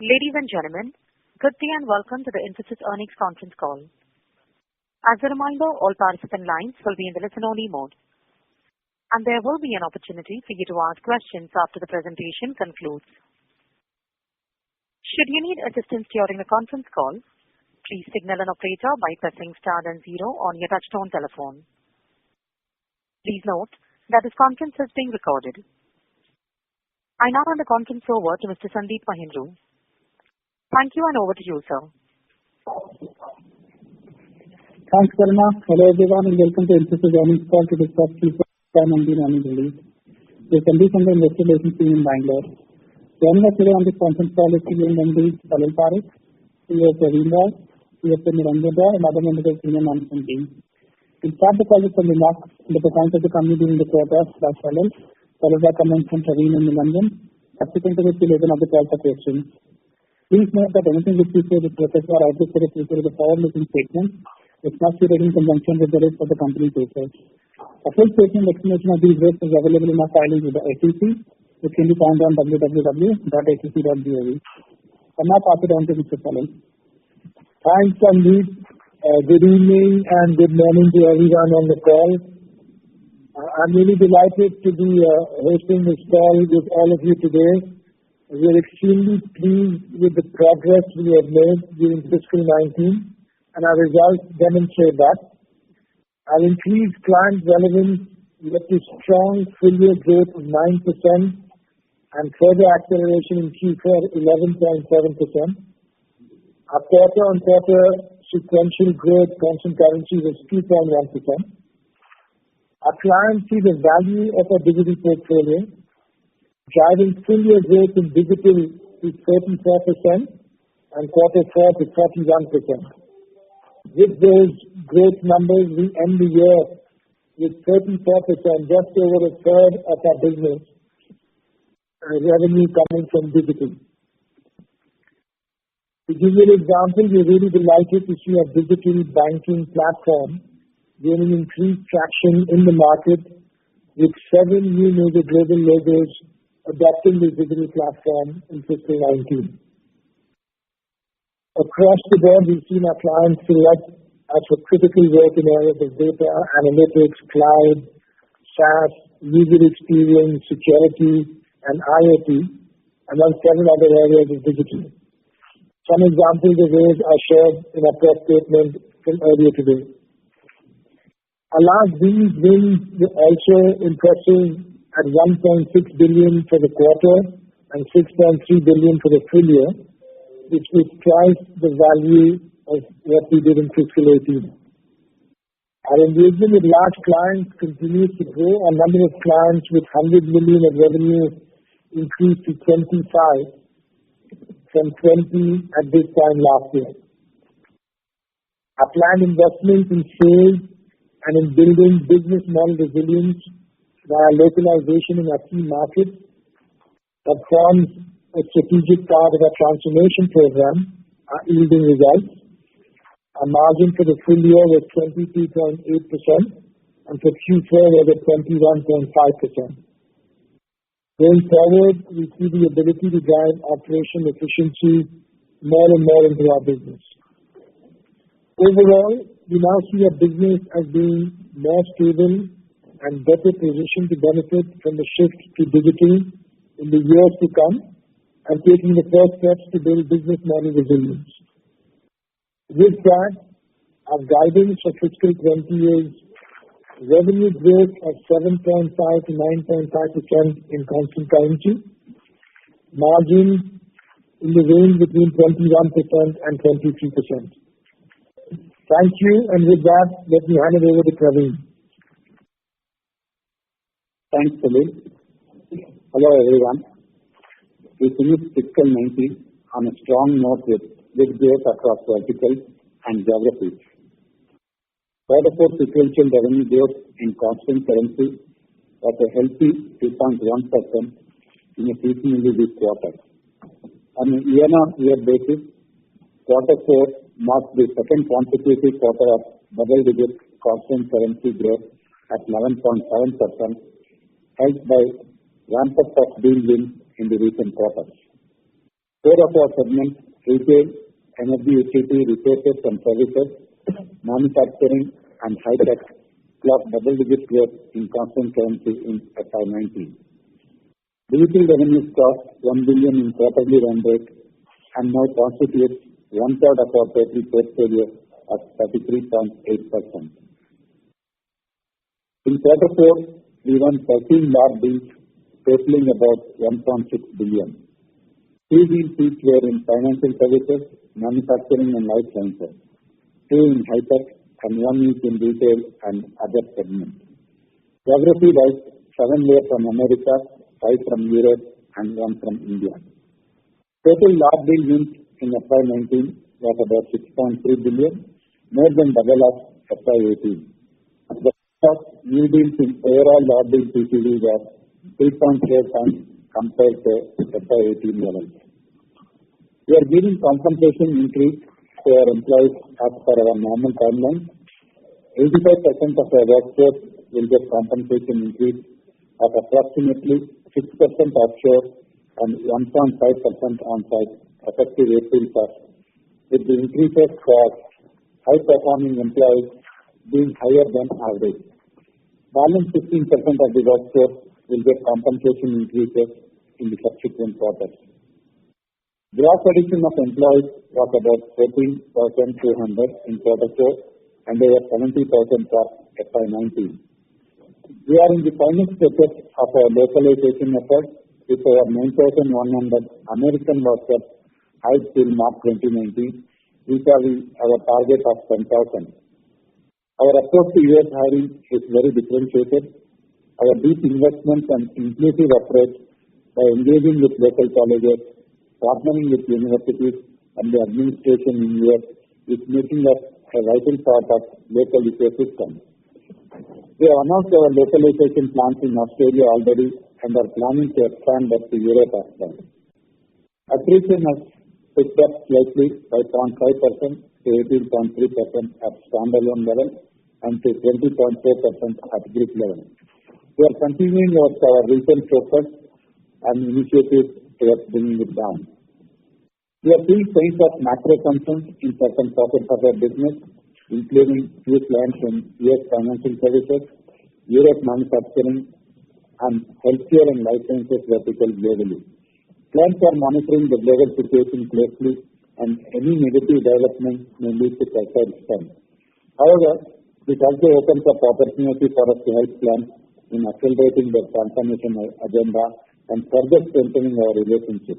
Ladies and gentlemen, good day and welcome to the Infosys Earnings Conference Call. As a reminder, all participant lines will be in the listen-only mode, and there will be an opportunity for you to ask questions after the presentation concludes. Should you need assistance during the conference call, please signal an operator by pressing star and 0 on your touch-tone telephone. Please note that this conference is being recorded. I now hand the conference over to Mr. Sandeep Mahindroo. Thank you, and over to you, sir. Thanks, Karna. Hello, everyone, and welcome to Infosys Earnings Call to discuss Q4 earnings release. We are Sandeep from the Investor Relations team in Bangalore. Joining us today on this conference call is CEO MD Salil Parekh, CEO Praveen Rao, CFO Niranjan Roy, and other members of the senior management team. We'll start the call with some remarks on the performance of the company during the quarter by Salil, followed by comments from Praveen and Niranjan. Subsequent to which we'll open up the call for questions. Please note that anything which we say with respect to our outlook for the future is a forward-looking statement which must be read in conjunction with the rest of the company's papers. A full statement explanation of these risks is available in our filings with the SEC, which can be found on www.sec.gov. I'll now pass it on to Mr. Salil. Thanks, Sandeep. Good evening and good morning to everyone on the call. I'm really delighted to be hosting this call with all of you today. We are extremely pleased with the progress we have made during fiscal 19, and our results demonstrate that. Our increased client relevance led to strong full-year growth of 9% and further acceleration in Q4 11.7%. Our quarter-on-quarter sequential growth constant currency was 2.1%. Our clients see the value of our digital portfolio, driving full-year growth in digital to 34% and quarter 4 to 41%. With those growth numbers, we end the year with 34%, just over a third of our business revenue coming from digital. To give you an example, we're really delighted to see our digital banking platform gaining increased traction in the market with 7 new major global logos adopting the digital platform in fiscal 19. Across the board, we've seen our clients select us for critical work in areas of data, analytics, cloud, SaaS, user experience, security, and IoT, among several other areas of digital. Some examples of those are shared in our press statement from earlier today. Our large deals wins were also impressive at $1.6 billion for the quarter and $6.3 billion for the full year, which was twice the value of what we did in fiscal 18. Our engagement with large clients continues to grow. Our number of clients with $100 million of revenue increased to 25 from 20 at this time last year. Our planned investments in sales and in building business model resilience via localization in our key markets that forms a strategic part of our transformation program are yielding results. Our margin for the full year was 22.8% and for Q4 was at 21.5%. Going forward, we see the ability to drive operational efficiency more and more into our business. Overall, we now see our business as being more stable and better positioned to benefit from the shift to digital in the years to come and taking the first steps to build business model resilience. With that, our guidance for fiscal 20 is revenue growth of 7.5 to 9.5% in constant currency, margin in the range between 21% and 23%. Thank you, and with that, let me hand it over to Praveen. Thanks, Salil. Hello, everyone. We finished fiscal 19 on a strong note with growth across verticals and geographies. Quarter 4 sequential revenue growth in constant currency was a healthy 2.1% in a seasonally weak quarter. On a year-on-year basis, quarter 4 marked the second consecutive quarter of double-digit constant currency growth at 11.7%, helped by ramp-up of deal wins in the recent quarters. Four of our segments, retail, energy utility, resources and services, manufacturing and high-tech, clocked double-digit growth in constant currency in FY19. Digital revenues crossed 1 billion in quarterly run rate and now constitutes one-third of our total portfolio at 33.8%. In quarter 4, we won 13 large deals totaling about 1.6 billion. 3 deals each were in financial services, manufacturing and life sciences, 2 in high-tech and 1 each in retail and other segments. Geography-wise, 7 were from America, 5 from Europe and 1 from India. Total large deal wins in FY19 was about 6.3 billion, more than double of FY18. The cost new deals in overall large deal TCV were 3.4 times compared to FY18 levels. We are giving compensation increase to our employees as per our normal timeline. 85% of our workforce will get compensation increase of approximately 6% offshore and 1.5% on-site effective April 1st, with the increases for high-performing employees being higher than average. Balance 15% of the workforce will get compensation increases in the subsequent quarters. Gross addition of employees was about 14,200 in quarter 4 and over 70,000 for FY19. We are in the final stages of our localization effort with over 9,100 American workers hired till March 2019, vis-à-vis our target of 10,000. Our approach to US hiring is very differentiated. Our deep investments and inclusive approach by engaging with local colleges, partnering with universities and the administration in US is making us a vital part of local ecosystem. We have announced our localization plans in Australia already and are planning to expand that to Europe as well. Attrition has picked up slightly by 0.5% to 18.3% at standalone level and to 20.4% at group level. We are continuing our recent focus and initiatives towards bringing it down. We are seeing signs of macro concerns in certain pockets of our business, including few clients in US financial services, Europe manufacturing, and healthcare and life sciences vertical globally. Clients are monitoring the global situation closely, and any negative development may lead to further spend. However, this also opens up opportunity for us to help clients in accelerating their transformation agenda and further strengthening our relationship.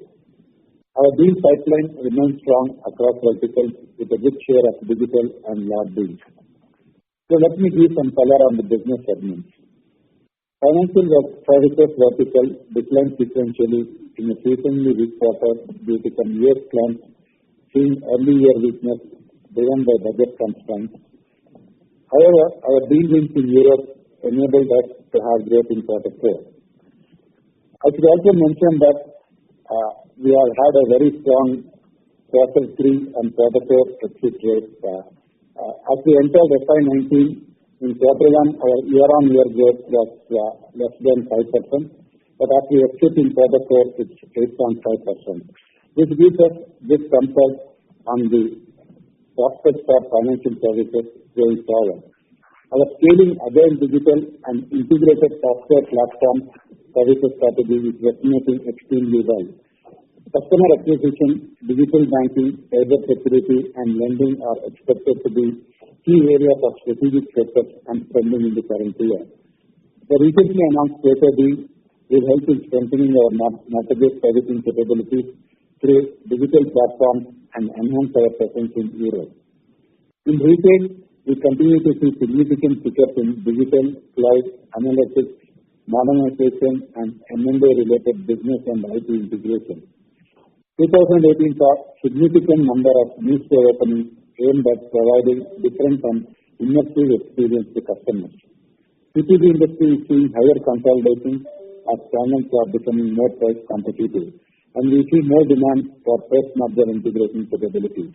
Our deal pipeline remains strong across verticals with a good share of digital and large deals. So let me give some color on the business segments. Financial services vertical declined sequentially in a seasonally weak quarter due to some US clients seeing early year weakness driven by budget constraints. However, our deal wins in Europe enabled us to have growth in quarter 4. I should also mention that we have had a very strong quarter 3 and quarter 4 exit rate. As we entered FY19, in quarter 1, our year-on-year growth was less than 5%, but as we exit in quarter 4, it's 8.5%. This gives us good comfort on the prospects for financial services going forward. Our scaling agile digital and integrated software platform services strategy is resonating extremely well. Customer acquisition, digital banking, cyber security, and lending are expected to be key areas of strategic focus and spending in the current year. The recently announced Q4 deal will help in strengthening our mortgage servicing capabilities through digital platforms and enhance our presence in Europe. In retail, we continue to see significant pickup in digital, cloud, analytics, modernization, and M&A-related business and IT integration. 2018 saw significant number of new store openings aimed at providing different and immersive experience to customers. CPG industry is seeing higher consolidation as channels are becoming more price competitive, and we see more demand for post-merger integration capabilities.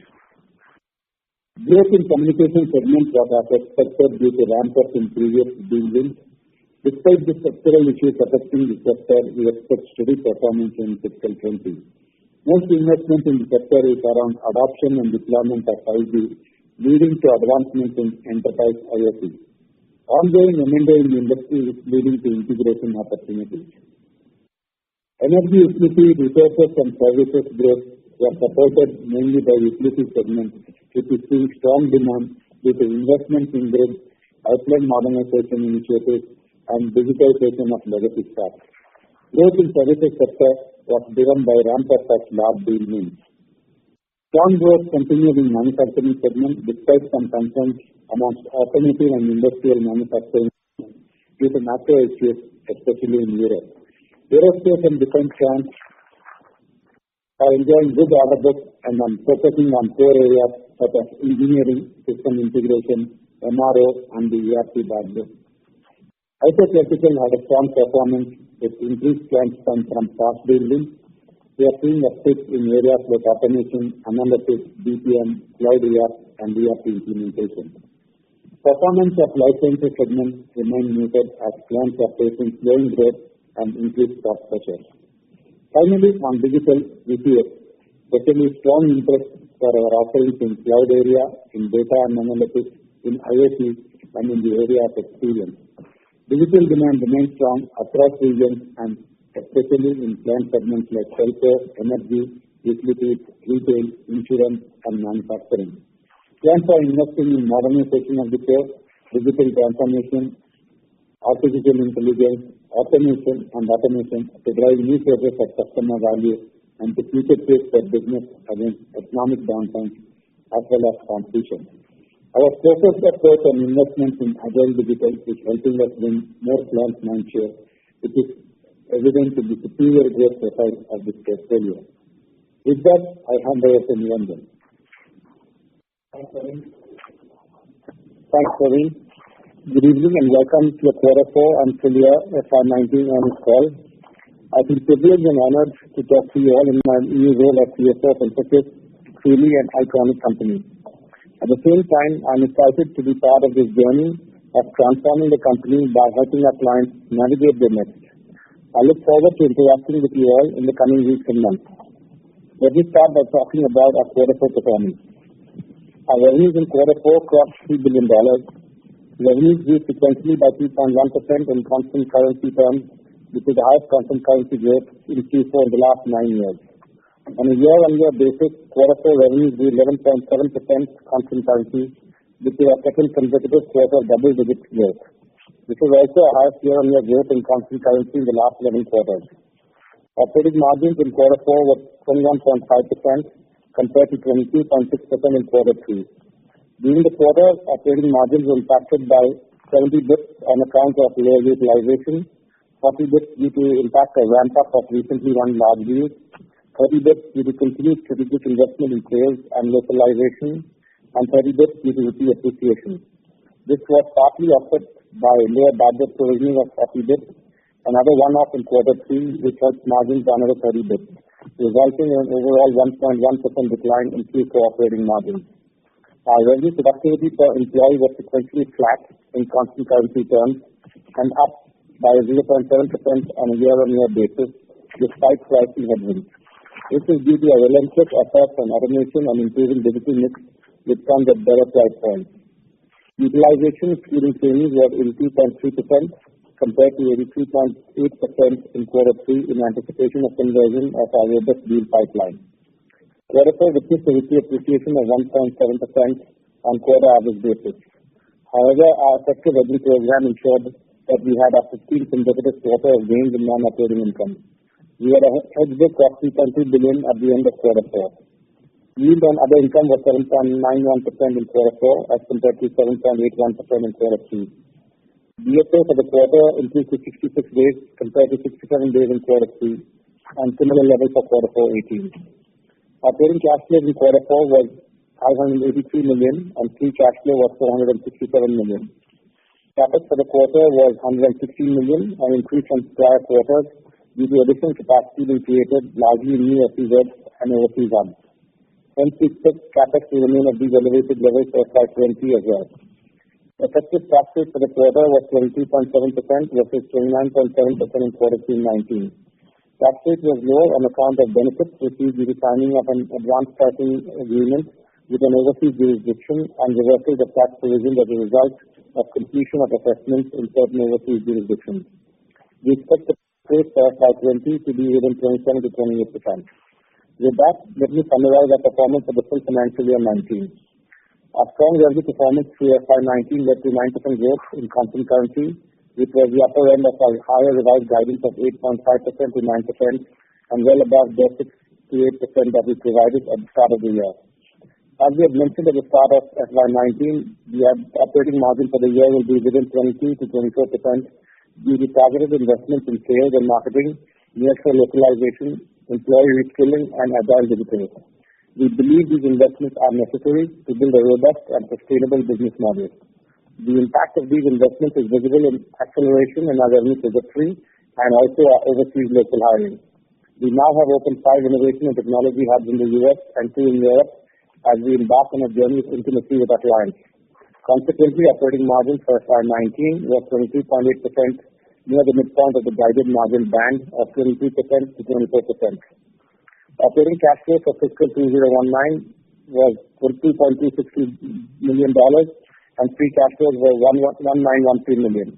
Growth in communication segment was as expected due to ramp-up in previous deal wins. Despite the structural issues affecting the sector, we expect steady performance in fiscal 20. Most investment in the sector is around adoption and deployment of 5G, leading to advancements in enterprise IoT. Ongoing M&A in the industry is leading to integration opportunities. Energy utility resources and services growth were supported mainly by utility segment, which is seeing strong demand due to investments in grid, pipeline modernization initiatives, and digitization of legacy stacks. Growth in services sector was driven by ramp-up of large deal wins. Strong growth continued in manufacturing segment despite some concerns amongst automotive and industrial manufacturing due to macro issues, especially in Europe. Aerospace and defense clients are enjoying good order books and are focusing on core areas such as engineering, system integration, MRO, and the ERP backbone. IT vertical had a strong performance with increased client spend from past deal wins. We are seeing uptick in areas like automation, analytics, BPM, cloud ERP, and ERP implementation. Performance of life sciences segment remained muted as clients are facing slowing growth and increased cost pressures. Finally, on digital, we see especially strong interest for our offerings in cloud area, in data and analytics, in IoT, and in the area of experience. Digital demand remains strong across regions and especially in client segments like telco, energy, utilities, retail, insurance, and manufacturing. Clients are investing in modernization of the core, digital transformation, artificial intelligence, automation to drive new projects of customer value and to future-proof their business against economic downturns as well as competition. Our focused approach on investments in agile digital is helping us win more client mindshare, which is evident in the superior growth profile of this portfolio. With that, I hand over to Nilanjan. Thanks, Praveen. Good evening and welcome to the Q4 and full year FY19 earnings call. I feel privileged and honored to talk to you all in my new role as CFO of Infosys, truly an iconic company. At the same time, I'm excited to be part of this journey of transforming the company by helping our clients navigate their next. I look forward to interacting with you all in the coming weeks and months. Let me start by talking about our Q4 performance. Our revenues in Q4 crossed $3 billion. Revenues grew sequentially by 3.1% in constant currency terms, which is the highest constant currency growth in Q4 in the last 9 years. On a year-on-year basis, Q4 revenues grew 11.7% constant currency, which is our second consecutive quarter of double-digit growth. This is also our highest year-on-year growth in constant currency in the last 11 quarters. Operating margins in Q4 were 21.5% compared to 22.6% in Q3. During the quarter, operating margins were impacted by 70 bps on account of lower utilization, 40 bps due to impact of ramp-up of recently won large deals, 30 bps due to continued strategic investment in sales and localization, and 30 bps due to rupee appreciation. This was partly offset by lower bad debt provisioning of 40 bps, another one-off in Q3, which helped margins by another 30 bps, resulting in an overall 1.1% decline in Q4 operating margins. Our revenue productivity per employee was sequentially flat in constant currency terms and up by 0.7% on a year-on-year basis, despite pricing headwinds. This is due to a relentless effort on automation and improving digital mix, which comes at better price points. Utilization excluding trainees was 82.3% compared to 83.8% in Q3 in anticipation of conversion of our robust deal pipeline. Q4 witnessed a rupee appreciation of 1.7% on quarter average basis. However, our effective hedging program ensured that we had our 15th consecutive quarter of gains in non-operating income. We had a hedge book of $3.2 billion at the end of Q4. Yield on other income was 7.91% in Q4 as compared to 7.81% in Q3. DSO for the quarter increased to 66 days compared to 67 days in Q3 and similar levels for Q4 18. Operating cash flow in Q4 was $583 million and free cash flow was $467 million. CapEx for the quarter was $116 million, an increase from prior quarters due to additional capacity being created largely in new SEZs and overseas hubs. Hence, we expect CapEx to remain at these elevated levels for FY20 as well. Effective tax rate for the quarter was 22.7% versus 29.7% in Q3 19. Tax rate was lower on account of benefits received due to signing of an advanced pricing agreement with an overseas jurisdiction and reversal of tax provisions as a result of completion of assessments in certain overseas jurisdictions. We expect the tax rate for FY20 to be within 27 to 28%. With that, let me summarize our performance for the full financial year 19. Our strong revenue performance through FY19 led to 9% growth in constant currency, which was the upper end of our higher revised guidance of 8.5% to 9% and well above the 6 to 8% that we provided at the start of the year. As we had mentioned at the start of FY19, the operating margin for the year will be within 22 to 24% due to targeted investments in sales and marketing, nearshore localization, employee reskilling, and agile digital. We believe these investments are necessary to build a robust and sustainable business model. The impact of these investments is visible in acceleration in our revenue trajectory and also our overseas local hiring. We now have opened 5 innovation and technology hubs in the US and 2 in Europe as we embark on a journey of intimacy with our clients. Consequently, operating margin for FY19 was 22.8%, near the midpoint of the guided margin band of 22% to 24%. Operating cash flow for fiscal 2019 was $22.260 million and free cash flows were $1,913 million.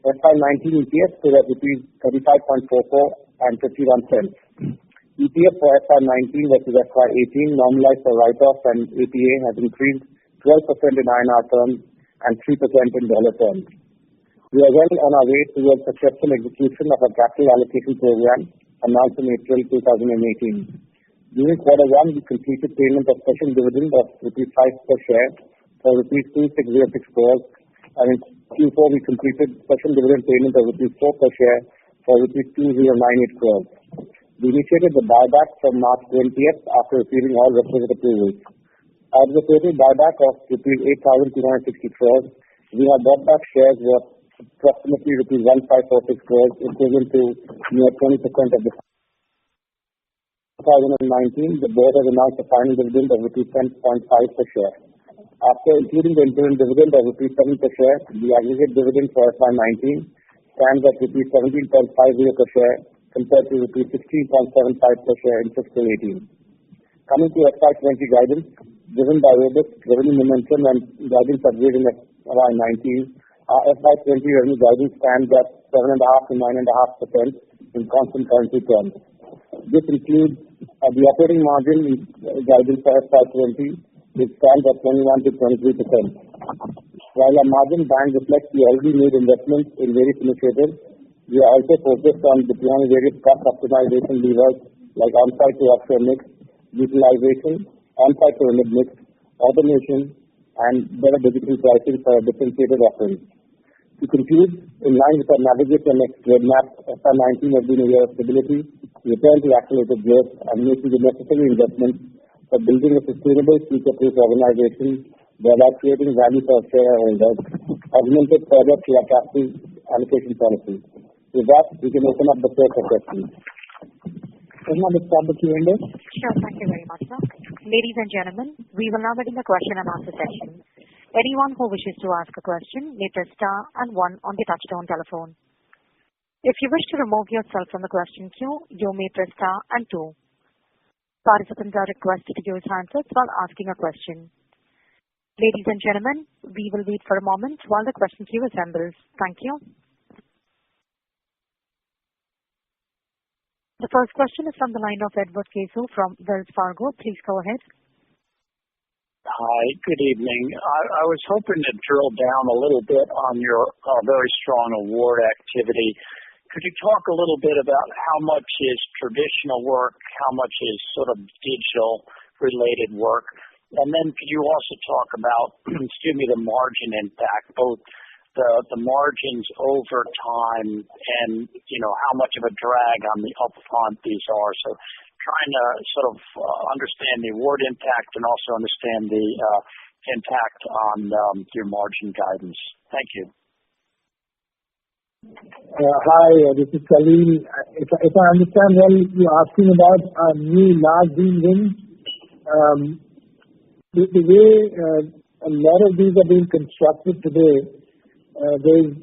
FY19 EPS stood at rupees 35.44 and 51 cents. EPS for FY19 versus FY18 normalized for write-off and APA has increased 12% in INR terms and 3% in dollar terms. We are well on our way towards successful execution of our capital allocation program announced in April 2018. During Q1, we completed payment of special dividend of rupees 5 per share for rupees 2606 crores, and in Q4 we completed special dividend payment of rupees 4 per share for rupees 2098 crores. We initiated the buyback from March 20th after receiving all requisite approvals. Out of the total buyback of rupees 8,260 crores, we have bought back shares worth approximately rupees 1546 crores, equivalent to near 20% of the 2019. The board has announced a final dividend of rupees 10.5 per share. After including the interim dividend of rupees 7 per share, the aggregate dividend for FY19 stands at rupees 17.50 per share compared to rupees 16.75 per share in fiscal 18. Coming to FY20 guidance, driven by robust revenue momentum and guidance upgrade in FY19, our FY20 revenue guidance stands at 7.5 to 9.5% in constant currency terms. This includes the operating margin guidance for FY20, which stands at 21 to 23%. While our margin band reflects the already made investments in various initiatives, we are also focused on deploying various cost optimization levers like on-site to offshore mix, utilization, on-site to remote mix, automation, and better digital pricing for differentiated offerings. To conclude, in line with our Navigate the Next roadmap, FY19 has been a year of stability, return to accelerated growth, and making the necessary investments for building a sustainable future-proof organization while creating value for our shareholders, augmented further through our capital allocation policy. With that, we can open up the floor for questions. Let's start the Q&A. Sure, thank you very much, sir. Ladies and gentlemen, we will now begin the question and answer session. Anyone who wishes to ask a question may press star and 1 on the touchtone telephone. If you wish to remove yourself from the question queue, you may press star and 2. Participants are requested to use handsets while asking a question. Ladies and gentlemen, we will wait for a moment while the question queue assembles. Thank you. The first question is from the line of Edward Kesu from Wells Fargo. Please go ahead. Hi, good evening. I was hoping to drill down a little bit on your very strong award activity. Could you talk a little bit about how much is traditional work, how much is sort of digital-related work? And then could you also talk about, the margin impact, both the margins over time and, how much of a drag on the upfront these are? So trying to sort of understand the award impact and also understand the impact on your margin guidance. Thank you. Hi, this is Khalil. If I understand well, you're asking about our new large deal wins. The way a lot of these are being constructed today, there's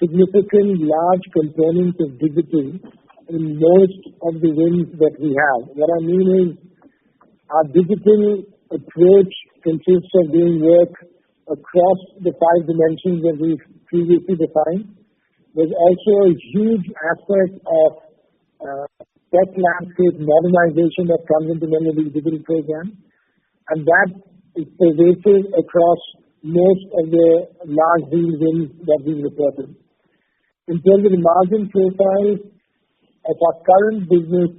significant large components of digital in most of the wins that we have. What I mean is our digital approach consists of doing work across the 5 dimensions that we've previously defined. There's also a huge aspect of tech landscape modernization that comes into many of these digital programs, and that is pervasive across most of the large deal wins that we've reported. In terms of the margin profile of our current business,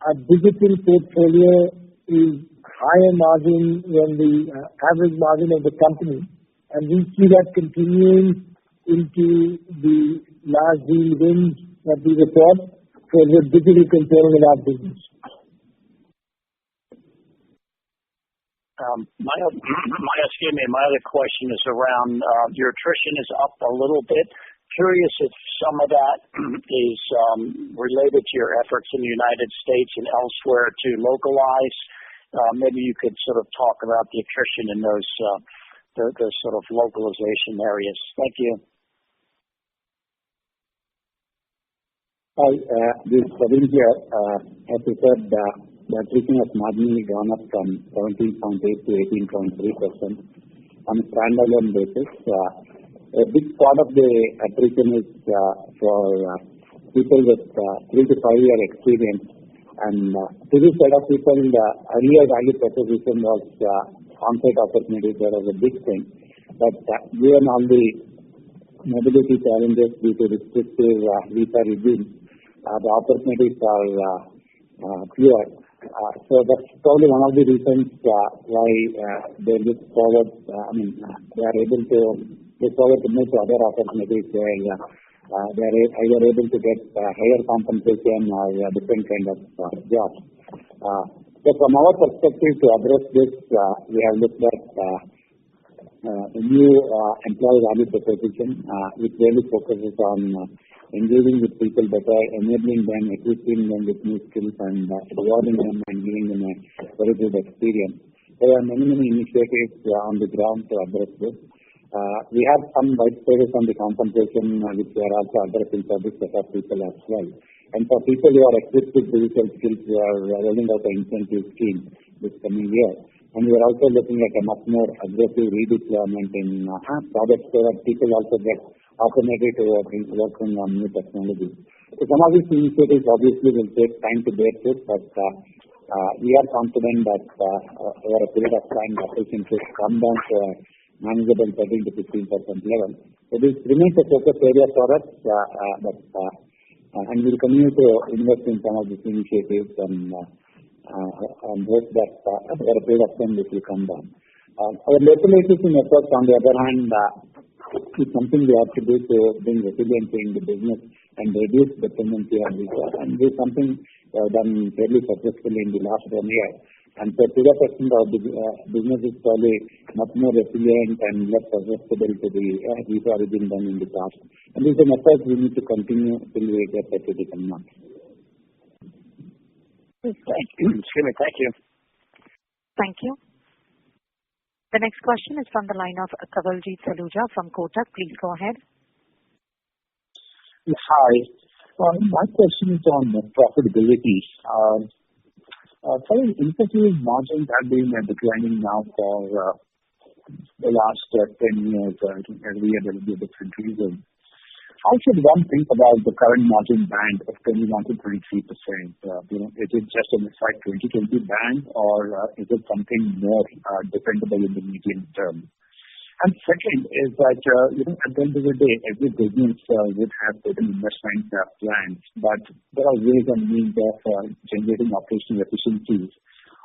our digital portfolio is higher margin than the average margin of the company, and we see that continuing into the large deal wins that we report for the digital component of our business. My other question is around your attrition is up a little bit. Curious if some of that is related to your efforts in the United States and elsewhere to localize. Maybe you could sort of talk about the attrition in those sort of localization areas. Thank you. Hi, this is Praveen here. As you said, the attrition has marginally gone up from 17.8 to 18.3% on a standalone basis. A big part of the attrition is for people with 3 to 5 year experience. And to this set of people, the earlier value proposition was on-site opportunities. That was a big thing. But given all the mobility challenges due to restrictive visa regimes, the opportunities are fewer. So that's probably one of the reasons why they look forward. They are able to look forward to move to other opportunities where they are either able to get higher compensation or different kind of jobs. So from our perspective, to address this, we have looked at a new employee value proposition, which really focuses on engaging with people better, enabling them, equipping them with new skills, and rewarding them and giving them a very good experience. There are many initiatives on the ground to address this. We have some white spaces on the compensation, which we are also addressing for this set of people as well. And for people who are equipped with digital skills, we are rolling out an incentive scheme this coming year. And we are also looking at a much more aggressive redeployment in projects so that people also get opportunity to work on new technologies. So some of these initiatives obviously will take time to bear fruit, but we are confident that over a period of time, the attrition should come down to a manageable 13 to 15% level. So this remains a focus area for us, and we'll continue to invest in some of these initiatives and hope that over a period of time this will come down. Our localization efforts, on the other hand, is something we have to do to bring resiliency in the business and reduce dependency on visa. And this is something we have done fairly successfully in the last 1 year. And so to that extent, our business is probably much more resilient and less susceptible to the visa regime than in the past. And this is an effort we need to continue till we get a critical mass. Thank you. Thank you. Thank you. The next question is from the line of Kawaljeet Saluja from Kotak. Please go ahead. Hi. My question is on profitability. Infosys margins have been declining now for the last 10 years. Every year there will be a different reason. How should one think about the current margin band of 21 to 23%? Is it just an FY 2020 band, or is it something more dependable in the medium term? And second is that, at the end of the day, every business would have certain investment plans, but there are ways and means of generating operational efficiencies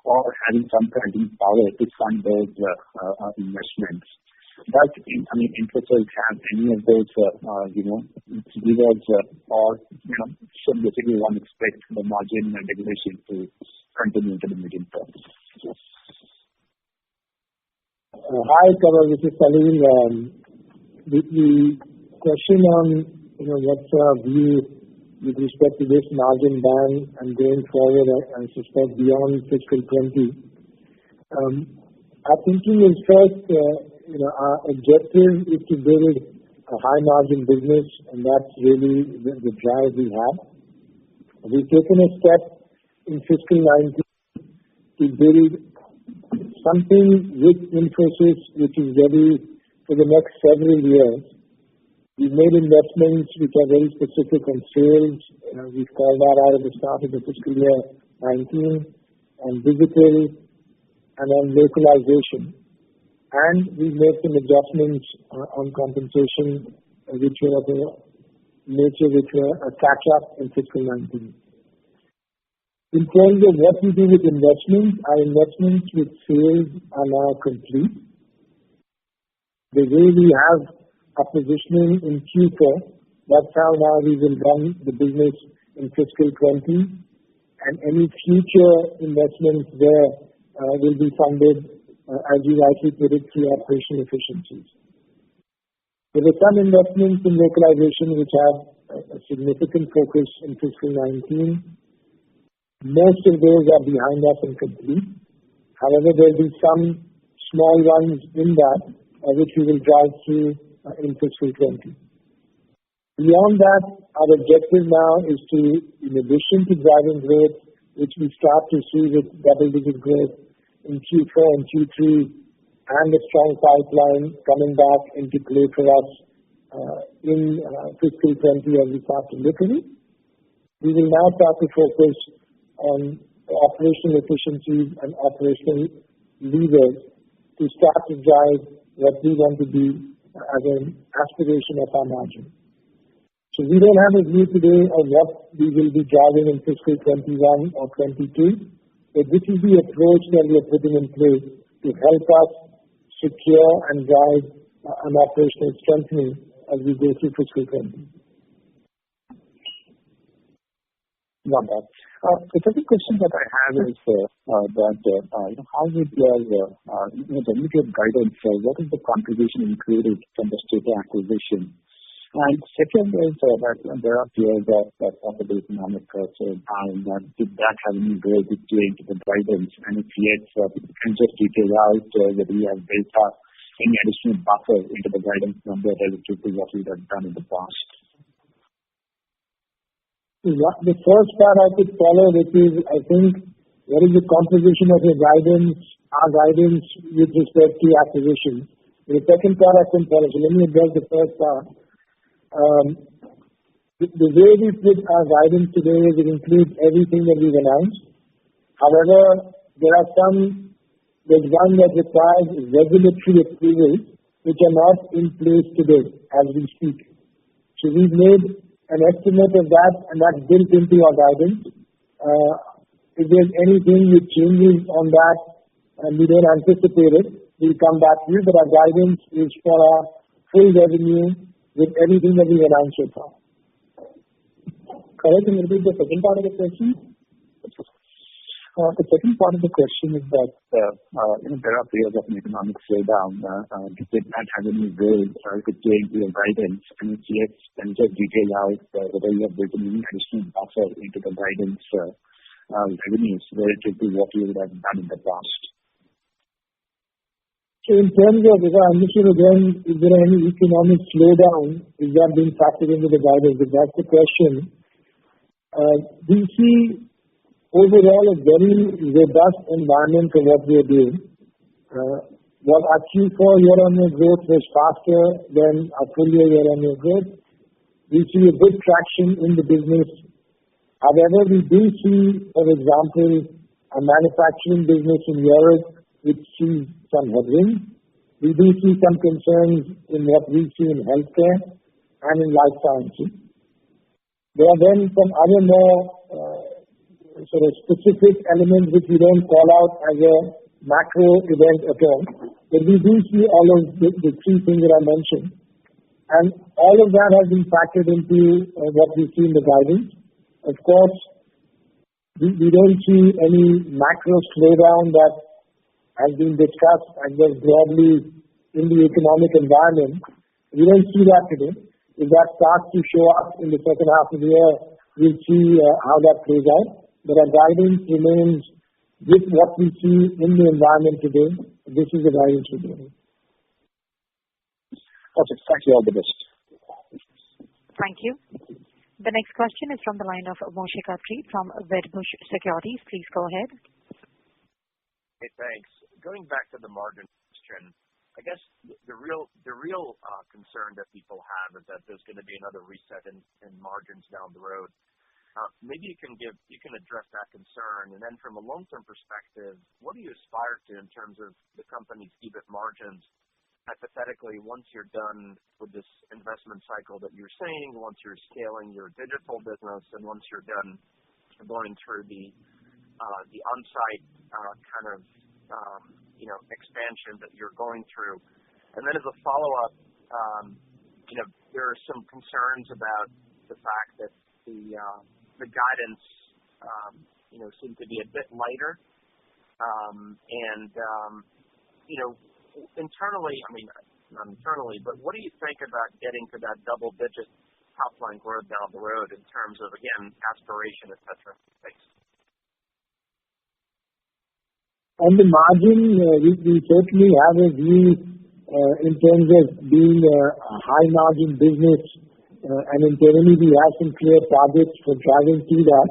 or having some pricing power to fund those investments. Does Infosys have any of those, levers, or should basically one expect the margin degradation to continue into the medium term? Hi, Kawal. This is Praveen. The question on what's our view with respect to this margin band and going forward, I suspect beyond fiscal 20. Our thinking is first. Our objective is to build a high margin business, and that's really the drive we have. We've taken a step in fiscal 19 to build something with Infosys which is ready for the next several years. We've made investments which are very specific on sales. We've called that out at the start of the fiscal year 19, on digital and on localization. And we've made some adjustments on compensation which were of a nature which were a catch-up in fiscal 19. In terms of what we do with investments, our investments with sales are now complete. The way we have a positioning in Q4, that's how now we will run the business in fiscal 20, and any future investments there will be funded, as you rightly put it, through operational efficiencies. There are some investments in localization which have a significant focus in fiscal 19. Most of those are behind us and complete. However, there will be some small ones in that which we will drive through in fiscal 20. Beyond that, our objective now is to, in addition to driving growth, which we start to see with double-digit growth in Q4 and Q3, and a strong pipeline coming back into play for us in fiscal 20 as we start to look at it. We will now start to focus on operational efficiencies and operational levers to start to drive what we want to be as an aspiration of our margin. So we don't have a view today on what we will be driving in fiscal 21 or 22, but this is the approach that we are putting in place to help us secure and drive an operational strengthening as we go through fiscal 20. Got that. The second question that I have is that how would your the immediate guidance, what is the contribution included from the Stata acquisition? And second is that there are peers that possibly economic and did that have any role to change the guidance? And if yes, you can just detail out whether you have built up any additional buffer into the guidance number relative to what we have done in the past. The first part I could follow, which is, I think, what is the composition of your guidance, our guidance with respect to acquisition. The second part I can follow. So let me address the first part. The way we put our guidance today is it includes everything that we've announced. However, there's one that requires regulatory approvals which are not in place today as we speak. So we've made an estimate of that, and that's built into our guidance. If there's anything which changes on that and we don't anticipate it, we'll come back to you, but our guidance is for our full revenue with everything that we've announced so far. Correct, and repeat the second part of the question. The second part of the question is that there are periods of an economic slowdown. Did that have any role to change your guidance? And if yes, then just detail out whether you have built any additional buffer into the guidance revenues relative to what you would have done in the past. So in terms of, if I understood again, is there any economic slowdown? Is that being factored into the guidance? If that's the question, we see overall a very robust environment for what we are doing. What our Q4 year-on-year growth was faster than our full year-on-year growth. We see a good traction in the business. However, we do see, for example, a manufacturing business in Europe which sees some headwinds. We do see some concerns in what we see in healthcare and in life sciences. There are then some other more sort of specific elements which we don't call out as a macro event at all. But we do see all of the three things that I mentioned. And all of that has been factored into what we see in the guidance. Of course, we don't see any macro slowdown that has been discussed and just broadly in the economic environment. We don't see that today. If that starts to show up in the second half of the year, we'll see how that plays out. But our guidance remains with what we see in the environment today. This is the guidance we're giving. Okay, thank you. All the best. Thank you. The next question is from the line of Moshe Katri from Wedbush Securities. Please go ahead. Hey, thanks. Going back to the margin question, I guess the real concern that people have is that there's going to be another reset in margins down the road. Maybe you can address that concern, and then from a long-term perspective, what do you aspire to in terms of the company's EBIT margins? Hypothetically, once you're done with this investment cycle that you're saying, once you're scaling your digital business, and once you're done going through the on-site kind of expansion that you're going through. And then as a follow-up, there are some concerns about the fact that the guidance seem to be a bit lighter. Internally, not internally, but what do you think about getting to that double-digit top-line growth down the road in terms of, again, aspiration, et cetera? Thanks. On the margin, we certainly have a view in terms of being a high-margin business, and internally we have some clear targets for driving to that.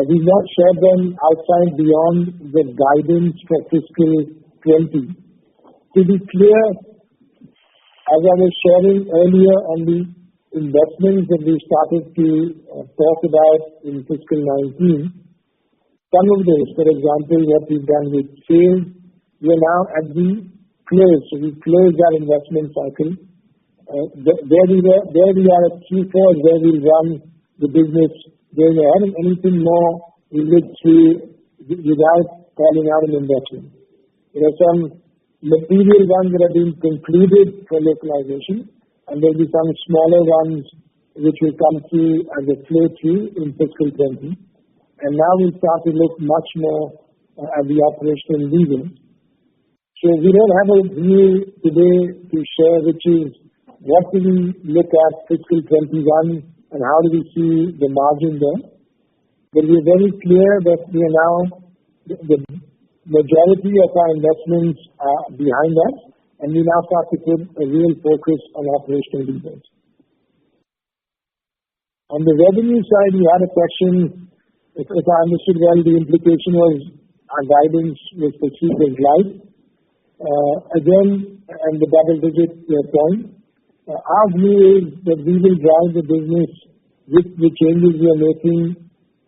We've not shared them outside beyond the guidance for fiscal 20. To be clear, as I was sharing earlier on the investments that we started to talk about in fiscal 19, some of those, for example, what we've done with sales, we are now at the close. So we closed that investment cycle. Where we are at Q4 is where we'll run the business going ahead, and anything more we look through without calling out an investment. There are some material ones that have been concluded for localization, and there'll be some smaller ones which will come through as a flow through in fiscal 20. And now we'll start to look much more at the operational levers. So we don't have a view today to share, which is what do we look at fiscal 21 and how do we see the margin there. But we're very clear that we are now, the majority of our investments are behind us, and we now start to put a real focus on operational levers. On the revenue side, you had a question. If I understood well, the implication was our guidance was perceived as light. Again, and the double-digit point, our view is that we will drive the business with the changes we are making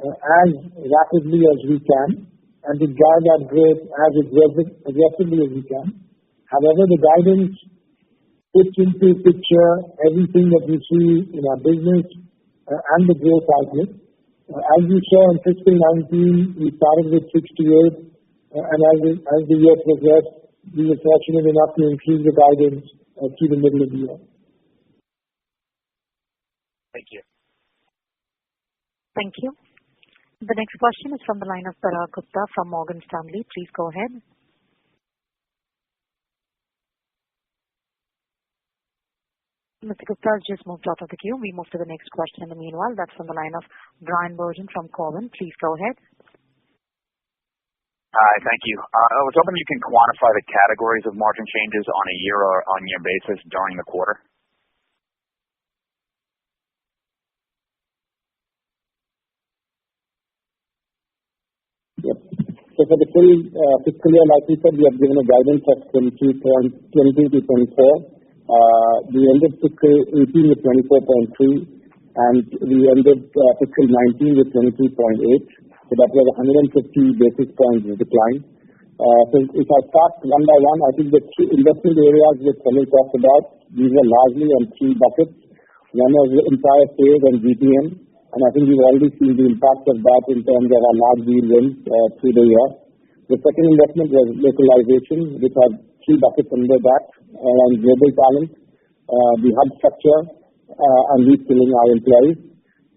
as rapidly as we can, and to drive that growth as aggressively as we can. However, the guidance puts into picture everything that we see in our business and the growth outlook. As you saw in fiscal 19, we started with 68, and as the year progressed, we were fortunate enough to increase the guidance to the middle of the year. Thank you. Thank you. The next question is from the line of Parag Gupta from Morgan Stanley. Please go ahead. Mr. Gupta has just moved out of the queue. We move to the next question in the meanwhile. That's from the line of Brian Burton from Cowen. Please go ahead. Hi, thank you. I was hoping you can quantify the categories of margin changes on a year-on-year basis during the quarter. Yep. So for the full fiscal year, like we said, we have given a guidance of 22 to 24. We ended fiscal 18 with 24.3, and we ended fiscal 19 with 22.8. So that was 150 basis points decline. So if I start one by one, I think the three investment areas that Salil talked about, these were largely on three buckets. One was the entire sales and GTM, and I think we've already seen the impact of that in terms of our large deal wins through the year. The second investment was localization, which had three buckets under that, around global talent, the hub structure, and reskilling our employees.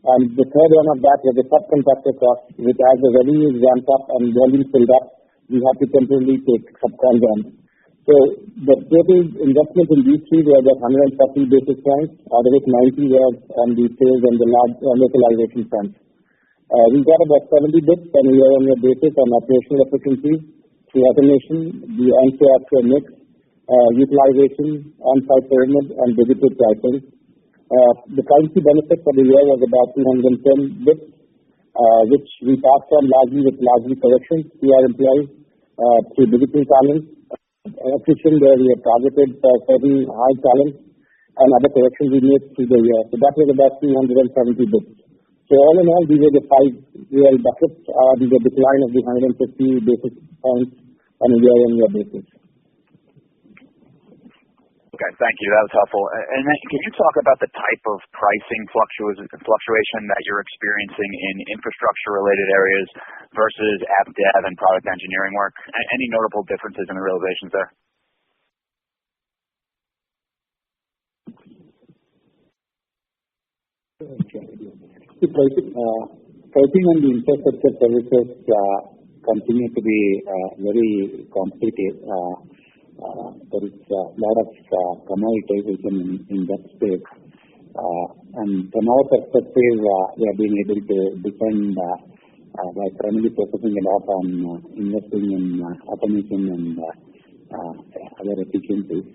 And the third one of that was the subcontractor cost, which as the revenues ramped up and volume filled up, we had to temporarily take subcon on. So the total investment in these three were about 140 basis points, out of which 90 were on the sales and the large localization front. We got about 70 bits on a year-on-year basis on operational efficiency through automation, the onshore mix, utilization, on-site pyramid, and digital pricing. The currency benefit for the year was about 210 bits, which we passed on largely with corrections to our employees through digital talent, attrition where we have targeted certain high talent, and other corrections we made through the year. So that was about 270 bits. So all in all, these are the 5 real buckets. These are decline of the 150 basis points on a year-on-year basis. Okay, thank you. That was helpful. And then can you talk about the type of pricing fluctuation that you're experiencing in infrastructure-related areas versus app dev and product engineering work? Any notable differences in the realizations there? Pricing on the infrastructure services continue to be very competitive. There is a lot of commoditization in that space. And from our perspective, we have been able to defend by primarily focusing a lot on investing in automation and other efficiencies.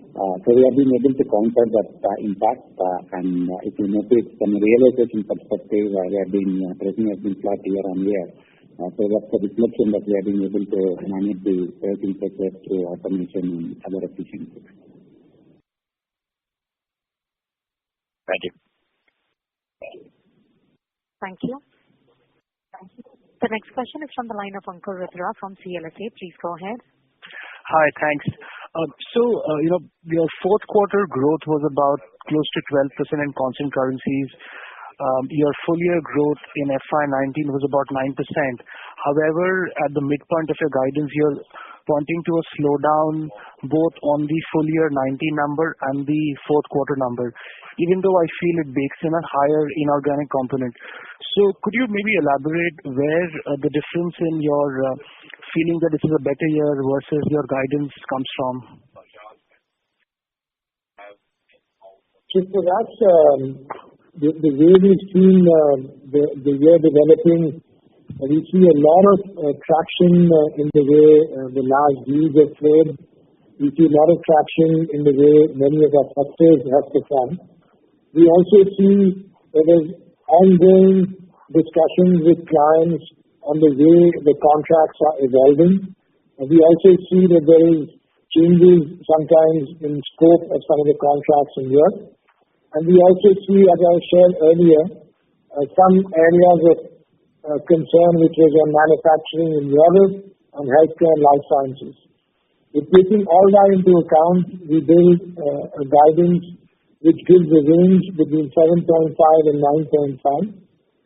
So we have been able to counter that impact. And if you notice from a realization perspective, pricing has been flat year on year. So that's a reflection that we have been able to manage the pricing process through automation and other efficiencies. Thank you. Thank you. The next question is from the line of Ankur Rudra from CLSA. Please go ahead. Hi, thanks. Your fourth quarter growth was about close to 12% in constant currencies. Your full year growth in FY19 was about 9%. However, at the midpoint of your guidance, you're pointing to a slowdown both on the full year 19 number and the fourth quarter number, even though I feel it bakes in a higher inorganic component. So could you maybe elaborate where the difference in your feeling that this is a better year versus your guidance comes from? So that's the way we've seen the year developing. We see a lot of traction in the way the large deals are played. We see a lot of traction in the way many of our sectors have performed. We also see that there's ongoing discussions with clients on the way the contracts are evolving. And we also see that there is changes sometimes in scope of some of the contracts in work. And we also see, as I shared earlier, some areas of concern which was on manufacturing in Europe and healthcare and life sciences. With taking all that into account, we build a guidance which gives a range between 7.5 and 9.5.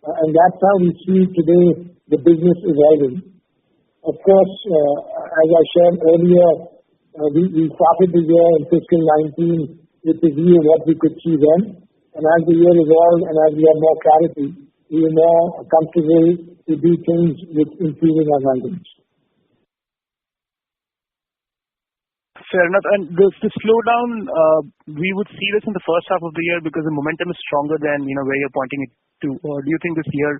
And that's how we see today the business evolving. Of course, as I shared earlier, we started the year in fiscal 19 with the view of what we could see then. And as the year evolved and as we have more clarity, we are more comfortable to do things with improving our guidance. Fair enough. And the slowdown, we would see this in the first half of the year because the momentum is stronger than where you're pointing it to. Or do you think this year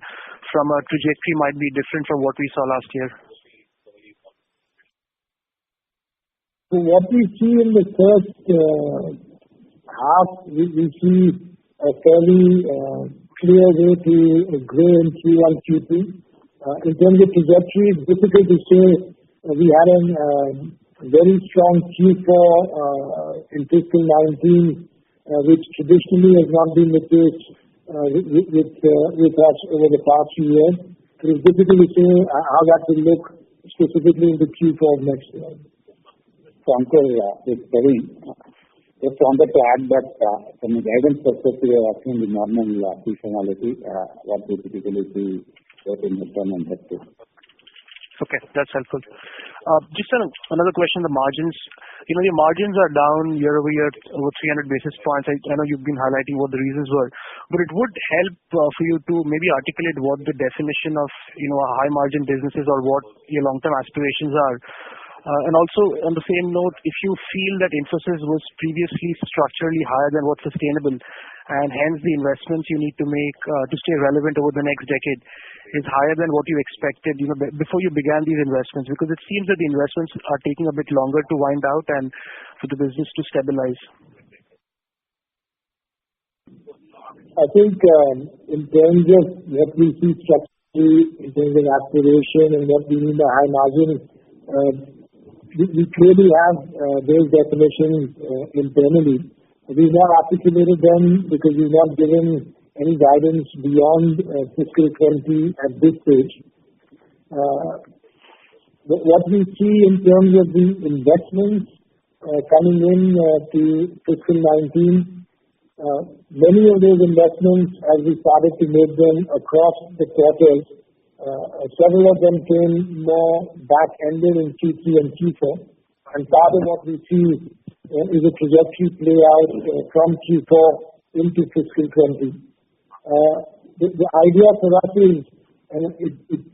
from a trajectory might be different from what we saw last year? So what we see in the first half, we see a fairly clear way to grow in Q1, Q2. In terms of trajectory, it's difficult to say. We had a very strong Q4 in fiscal 19, which traditionally has not been the case with us over the past few years. It is difficult to say how that will look specifically in the Q4 of next year. So Ankur, it's very just wanted to add that from a guidance perspective, we are asking the normal seasonality, what we typically see both in return and sector. Okay, that's helpful. Just another question, the margins. Your margins are down year over year over 300 basis points. I know you've been highlighting what the reasons were, but it would help for you to maybe articulate what the definition of a high margin business is or what your long-term aspirations are. And also on the same note, if you feel that Infosys was previously structurally higher than what's sustainable, and hence the investments you need to make to stay relevant over the next decade is higher than what you expected before you began these investments, because it seems that the investments are taking a bit longer to wind out and for the business to stabilize. I think in terms of what we see structurally, in terms of aspiration and what we mean by high margin, we clearly have those definitions internally. We've not articulated them because we've not given any guidance beyond fiscal 20 at this stage. What we see in terms of the investments coming in to fiscal 19, many of those investments, as we started to make them across the quarters, several of them came more back-ended in Q3 and Q4. And part of what we see is a trajectory play out from Q4 into fiscal 20. The idea for us is, and it's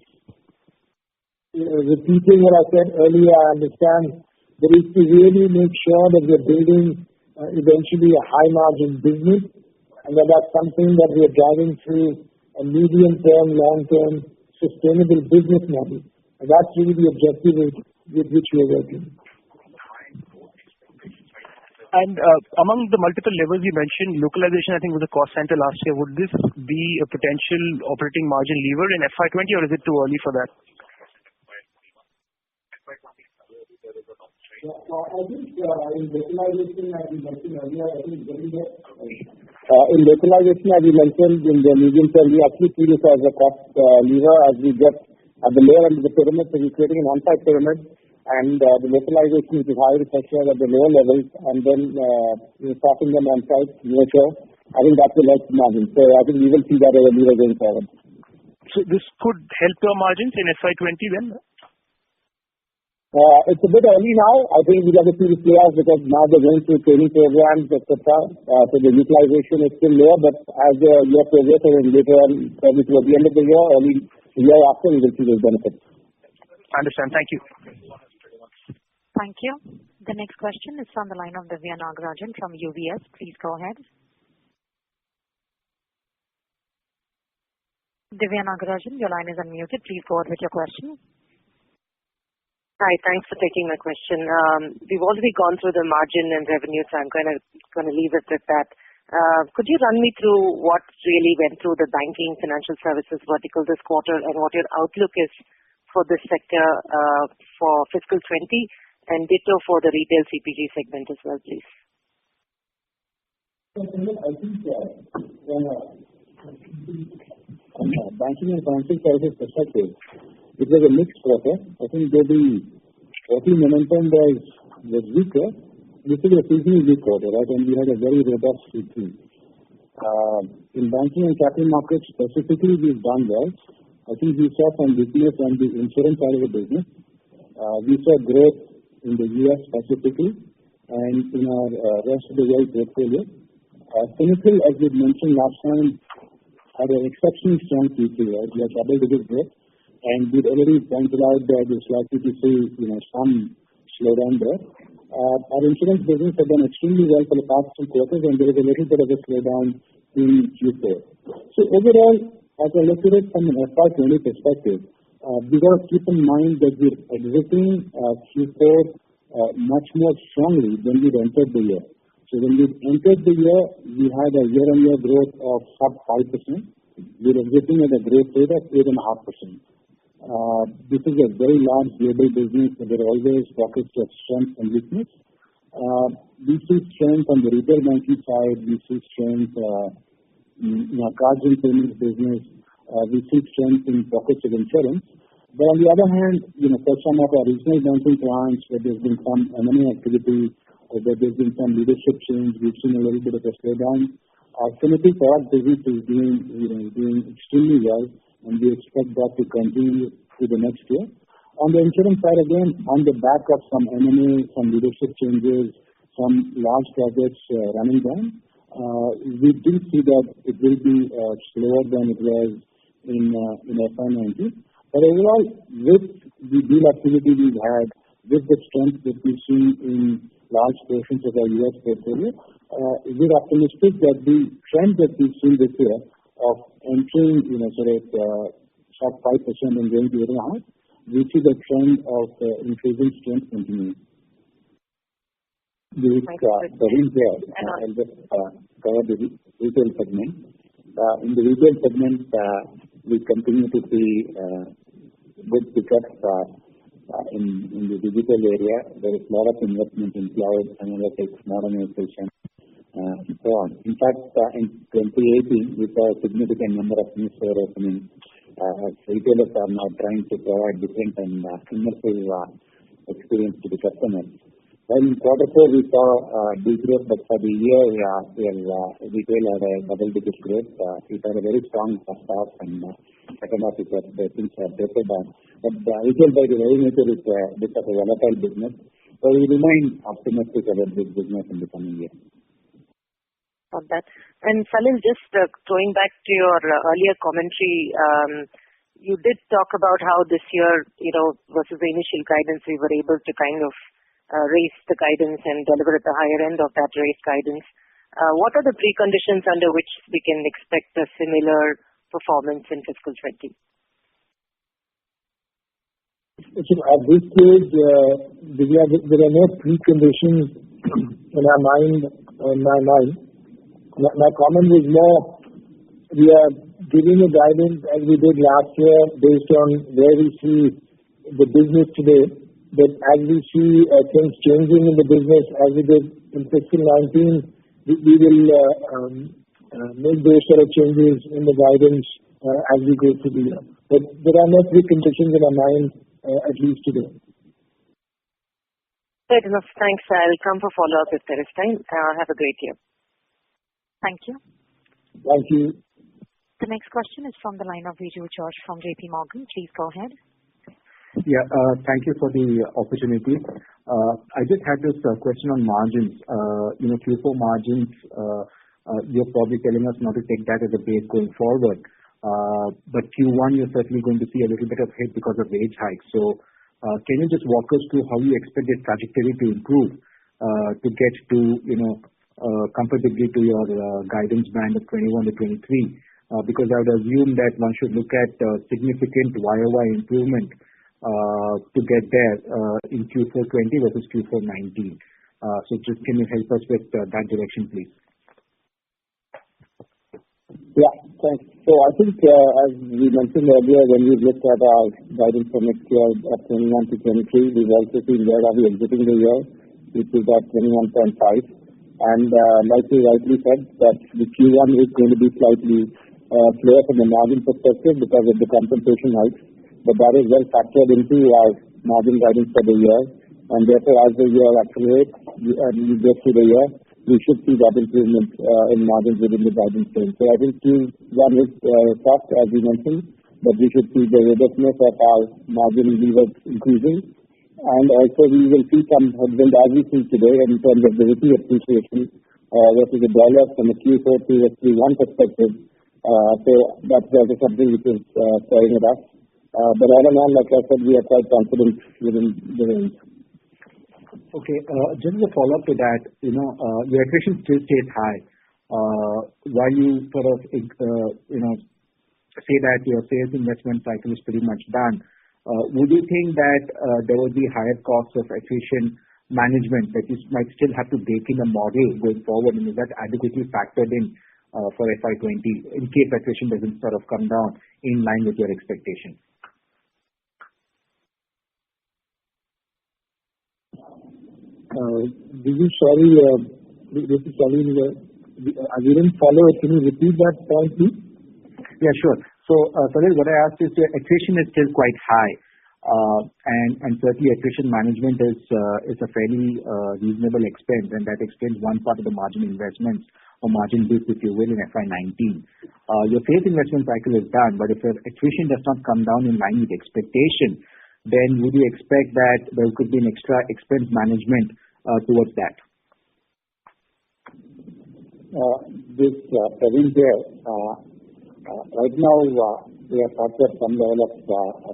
repeating what I said earlier, I understand, but is to really make sure that we're building eventually a high-margin business, and that's something that we are driving through a medium-term, long-term, sustainable business model. And that's really the objective with which we are working. And among the multiple levels you mentioned, localization, I think, was a cost center last year. Would this be a potential operating margin lever in FY20, or is it too early for that? I think in localization, as you mentioned earlier, I think in localization, as you mentioned, in the medium term, we actually see this as a cost lever as we get at the lower end of the pyramid. So we're creating an on-site pyramid, and the localization is higher pressure at the lower levels, and then stopping them on-site nearshore. I think that's the next margin. So I think we will see that as a lever going forward. So this could help your margins in FY20 then? It's a bit early now. I think we have to see the play out because now they're going through training programs, etc. So the utilization is still lower, but as the year progresses and later on, probably towards the end of the year, early the year after, we will see those benefits. I understand. Thank you. Thank you. The next question is from the line of Divya Nagarajan from UBS. Please go ahead. Divya Nagarajan, your line is unmuted. Please go ahead with your question. Hi, thanks for taking my question. We've already gone through the margin and revenue, so I'm going to leave it at that. Could you run me through what really went through the banking financial services vertical this quarter and what your outlook is for this sector for fiscal 20 and ditto for the retail CPG segment as well, please? I think from a banking and financial services perspective, it was a mixed quarter. I think the quarterly momentum was weaker. This is a seasonally weak quarter, right? And we had a very robust Q3. In banking and capital markets specifically, we've done well. I think we saw some weakness on the insurance side of the business. We saw growth in the US specifically and in our rest of the world portfolio. Financial, as we mentioned last time, had an exceptionally strong Q3, right? We had double-digit growth. And we'd already pointed out that it's likely to see some slowdown there. Our insurance business has done extremely well for the past 2 quarters, and there is a little bit of a slowdown in Q4. So overall, as I look at it from an FY20 perspective, we got to keep in mind that we're exiting Q4 much more strongly than we'd entered the year. So when we entered the year, we had a year-on-year growth of sub 5%. We're exiting at a growth rate of 8.5%. This is a very large global business, and there are always pockets of strength and weakness. We see strength on the retail banking side. We see strength in our cards and payments business. We see strength in pockets of insurance. But on the other hand, for some of our regional banking clients, where there's been some M&A activity or where there's been some leadership change, we've seen a little bit of a slowdown. Our Financial product business is doing extremely well, and we expect that to continue through the next year. On the insurance side, again, on the back of some M&A, some leadership changes, some large projects running down, we do see that it will be slower than it was in FY19. But overall, with the deal activity we've had, with the strength that we've seen in large portions of our US portfolio, we're optimistic that the trend that we've seen this year of entering, sub 5% and going to 8.5%, we see the trend of increasing strength continuing. I'll just cover the retail segment. In the retail segment, we continue to see good pickup in the digital area. There is a lot of investment in cloud, analytics, modernization, and so on. In fact, in 2018, we saw a significant number of new store openings as retailers are now trying to provide different and immersive experience to the customers. While in Q4 we saw degrowth, but for the year, retail had a double-digit growth. It had a very strong first half, and second half things are better down. But retail by the very nature is a bit of a volatile business, so we remain optimistic about this business in the coming year. Got that. And Salil, just going back to your earlier commentary, you did talk about how this year, versus the initial guidance, we were able to kind of raise the guidance and deliver at the higher end of that raised guidance. What are the preconditions under which we can expect a similar performance in fiscal 20? At this stage, there are no preconditions in our mind. My comment was more, we are giving a guidance as we did last year based on where we see the business today. But as we see things changing in the business as we did in fiscal 19, we will make those sort of changes in the guidance as we go through the year. But there are no preconditions in our mind, at least today. Fair enough. Thanks. I'll come for follow-up if there is time. Have a great year. Thank you. Thank you. The next question is from the line of Viju George from JP Morgan. Please go ahead. Yeah, thank you for the opportunity. I just had this question on margins. Q4 margins, you're probably telling us not to take that as a base going forward. But Q1, you're certainly going to see a little bit of hit because of wage hikes. So can you just walk us through how you expect this trajectory to improve to get to, comfortably to your guidance band of 21 to 23? Because I would assume that one should look at significant YOY improvement to get there in Q4 20 versus Q4 19. So just can you help us with that direction, please? Yeah, thanks. So I think as we mentioned earlier, when we looked at our guidance for next year at 21 to 23, we've also seen where are we exiting the year, which is at 21.5. And like you rightly said, that the Q1 is going to be slightly slower from the margin perspective because of the compensation hikes. But that is well factored into our margin guidance for the year. And therefore, as the year accelerates and we get through the year, we should see that improvement in margins within the guidance range. So I think Q1 is tough, as we mentioned, but we should see the robustness of our margin levers increasing. And also we will see some headwind as we see today in terms of the rupee appreciation versus the dollar from a Q4 to a Q1 perspective. So that's also something which is throwing at us. But all in all, like I said, we are quite confident within the range. Okay, just a follow-up to that, your attrition still stays high. While you sort of, say that your sales investment cycle is pretty much done, would you think that there will be higher costs of attrition management that you might still have to bake in a model going forward, and is that adequately factored in for FY20 in case attrition doesn't sort of come down in line with your expectation? This is Salil. I didn't follow it. Can you repeat that point, please? Yeah, sure. So, Salil, what I asked is attrition is still quite high, and certainly attrition management is a fairly reasonable expense, and that explains one part of the margin investments or margin boost, if you will, in FY19. Your sales investment cycle is done, but if your attrition does not come down in line with expectation, then would you expect that there could be an extra expense management towards that? This Praveen here. Right now, we have factored some level of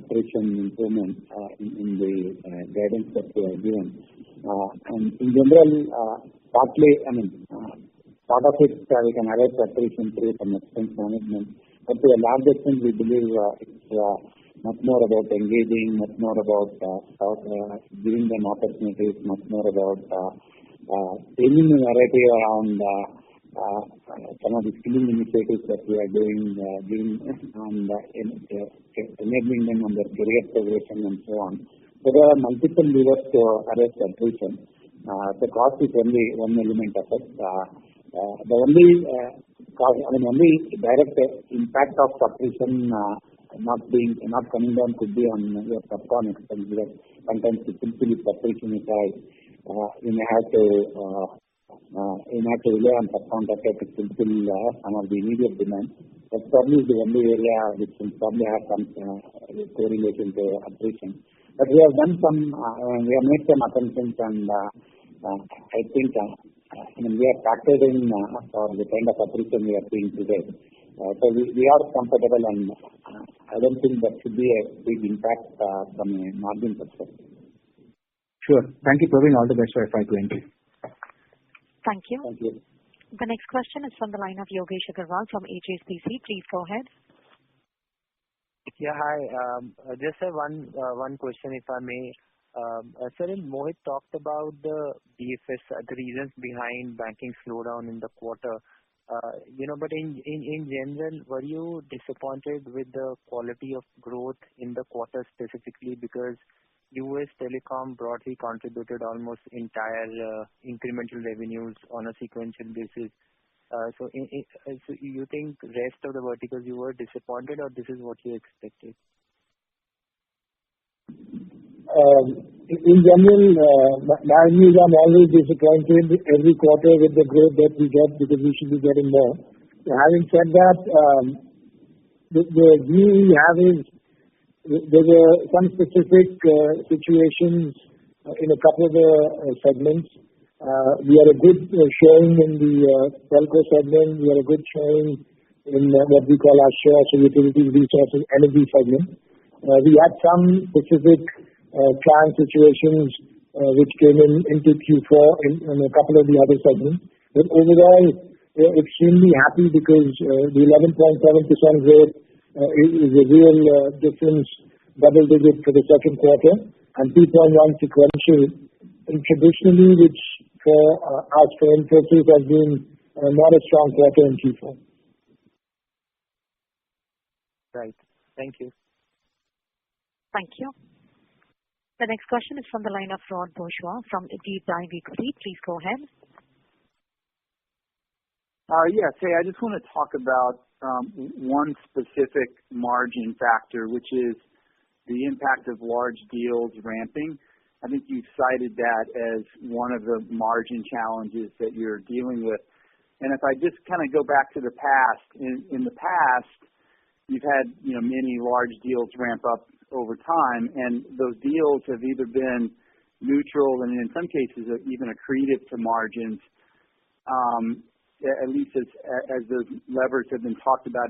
attrition improvement in the guidance that we are given. And in general, part of it we can arrest attrition through some expense management. But to a large extent, we believe it's much more about engaging, much more about giving them opportunities, much more about changing the narrative around some of the skilling initiatives that we are doing and enabling them on their career progression and so on. So there are multiple levers to arrest attrition. The cost is only one element of it. The only direct impact of attrition not coming down could be on your subcon expense, because sometimes simply if attrition is high, you may have to rely on subcontractor to fulfill some of the immediate demand. That's probably the only area which will probably have some correlation to attrition. But we have made some assumptions, and I think we are factored in for the kind of attrition we are seeing today. So we are comfortable, and I don't think that should be a big impact from a margin perspective. Sure. Thank you, Praveen. All the best for FY20. Thank you. Thank you. The next question is from the line of Yogesh Agarwal from HSBC. Please go ahead. Yeah, hi. Just have one question, if I may. Sir, Mohit talked about the BFS, the reasons behind banking slowdown in the quarter. But in general, were you disappointed with the quality of growth in the quarter specifically, because US Telecom broadly contributed almost entire incremental revenues on a sequential basis. So you think rest of the verticals you were disappointed, or this is what you expected? In general, my views, I'm always disappointed every quarter with the growth that we get, because we should be getting more. So having said that, the view we have is there were some specific situations in a couple of the segments. We had a good showing in the telco segment. We had a good showing in what we call our shares, utilities, resources, energy segment. We had some specific client situations which came into Q4 in a couple of the other segments. But overall, we're extremely happy, because the 11.7% growth is a real difference, double digit for the second quarter, and 2.1 sequential. And traditionally, which for us, for Infosys, has been not a strong quarter in Q4. Right. Thank you. Thank you. The next question is from the line of Rod Bourgeois from Deep Dive Equity. Please go ahead. Yes. Hey, I just want to talk about one specific margin factor, which is the impact of large deals ramping. I think you cited that as one of the margin challenges that you're dealing with. And if I just kind of go back to the past, in the past, you've had many large deals ramp up over time, and those deals have either been neutral and in some cases even accretive to margins, at least as those levers have been talked about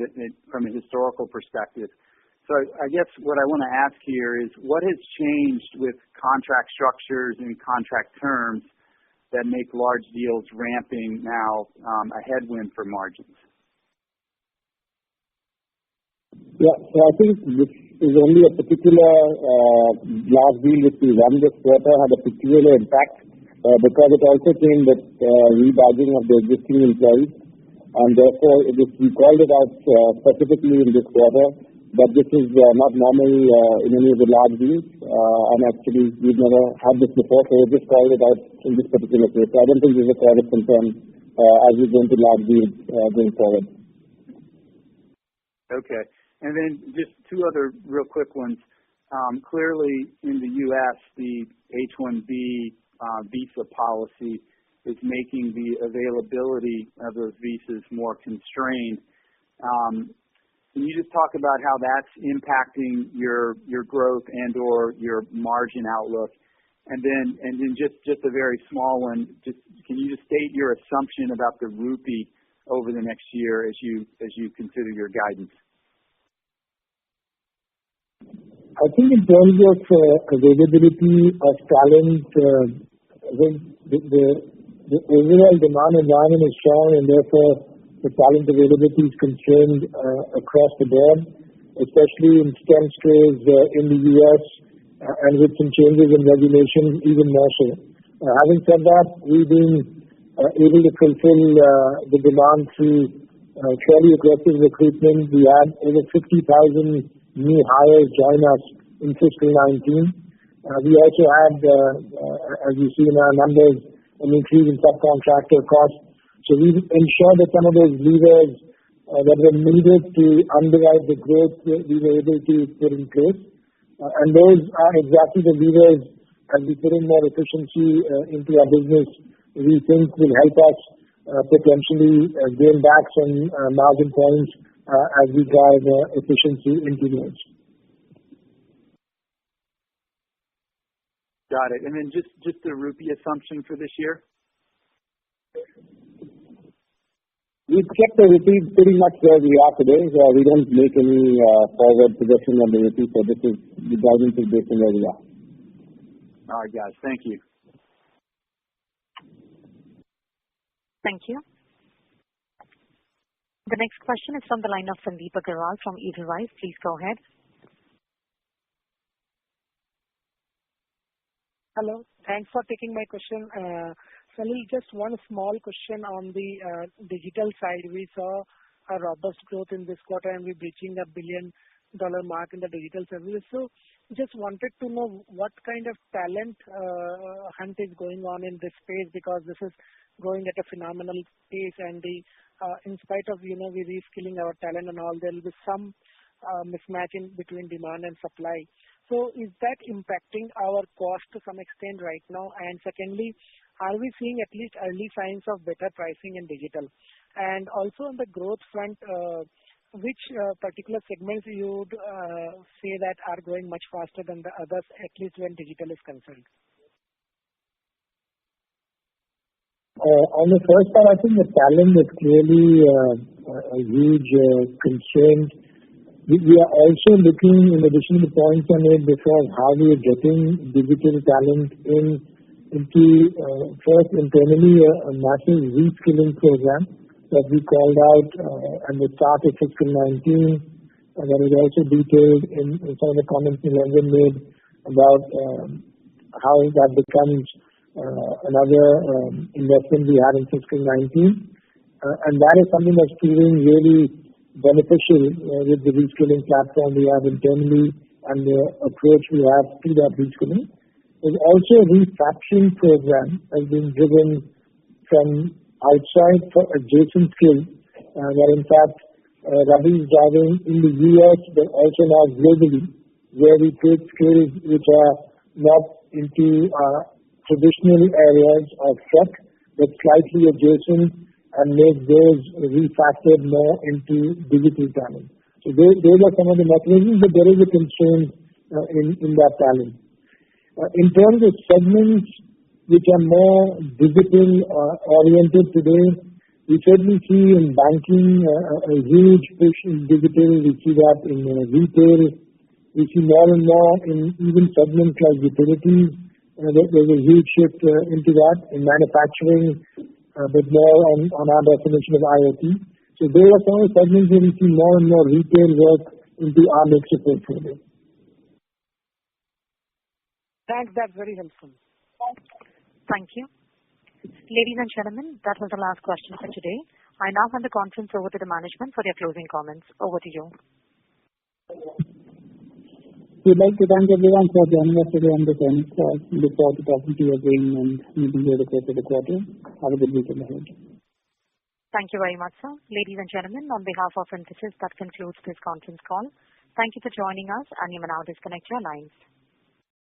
from a historical perspective. So I guess what I want to ask here is, what has changed with contract structures and contract terms that make large deals ramping now a headwind for margins? Yeah, so I think this is only a particular large deal which we won this quarter had a particular impact because it also came with rebadging of the existing employees, and therefore we called it out specifically in this quarter. But this is not normal in any of the large deals, and actually we've never had this before, so we just called it out in this particular case. So I don't think there's a cause of concern as we go into large deals going forward. Okay. And then just two other real quick ones. Clearly in the U.S., the H-1B visa policy is making the availability of those visas more constrained. Can you just talk about how that's impacting your growth and or your margin outlook? And then just a very small one. Can you just state your assumption about the rupee over the next year as you consider your guidance? I think in terms of availability of talent, the overall demand environment is strong, and therefore the talent availability is constrained across the board, especially in STEM skills in the U.S. And with some changes in regulation, even more so. Having said that, we've been able to fulfill the demand through fairly aggressive recruitment. We had over 50,000 new hires join us in fiscal 19. We also had, as you see in our numbers, an increase in subcontractor costs. So we ensured that some of those levers that were needed to underwrite the growth we were able to put in place. And those are exactly the levers as we put in more efficiency into our business, we think will help us potentially gain back some margin points as we drive efficiency into those. Got it. And then just the rupee assumption for this year? We've kept the rupee pretty much where we are today. We don't make any forward projection on the rupee, so this is the guidance is based on where we are. All right, guys. Thank you. Thank you. The next question is from the line of Sandeep Agarwal from Edelweiss. Please go ahead. Hello. Thanks for taking my question. Salil, just one small question on the digital side. We saw a robust growth in this quarter, and we're reaching $1 billion mark in the digital services. So just wanted to know what kind of talent hunt is going on in this space, because this is growing at a phenomenal pace, and in spite of, we reskilling our talent and all, there will be some mismatch in between demand and supply. So is that impacting our cost to some extent right now? And secondly, are we seeing at least early signs of better pricing in digital? And also on the growth front, which particular segments you would say that are growing much faster than the others, at least when digital is concerned? On the first part, I think the talent is clearly a huge constraint. We are also looking, in addition to the points I made before, how we are getting digital talent into first internally a massive reskilling program that we called out at the start of fiscal 19, and that is also detailed in some of the comments Nilanjan made about how that becomes another investment we had in fiscal 19. And that is something that's proving really beneficial with the reskilling platform we have internally and the approach we have to that reskilling. There's also a refactoring program has been driven from outside for adjacent skills that in fact Ravi is driving in the US but also now globally, where we take skills which are not into traditional areas of tech but slightly adjacent and make those refactored more into digital talent. So those are some of the mechanisms, but there is a constraint in that talent. In terms of segments which are more digital oriented today, we certainly see in banking a huge push in digital. We see that in retail. We see more and more in even segments like utilities. There's a huge shift into that in manufacturing, but more on our definition of IoT. So there are some segments where we see more and more retail work into our mix of portfolio. Thanks, that's very helpful. Thank you. Ladies and gentlemen, that was the last question for today. I now hand the conference over to the management for their closing comments. Over to you. We'd like to thank everyone for joining us today on this earnings call. We look forward to talking to you again and meeting you at the close of the quarter. Have a good weekend ahead. Thank you very much, sir. Ladies and gentlemen, on behalf of Infosys, that concludes this conference call. Thank you for joining us, and you may now disconnect your lines.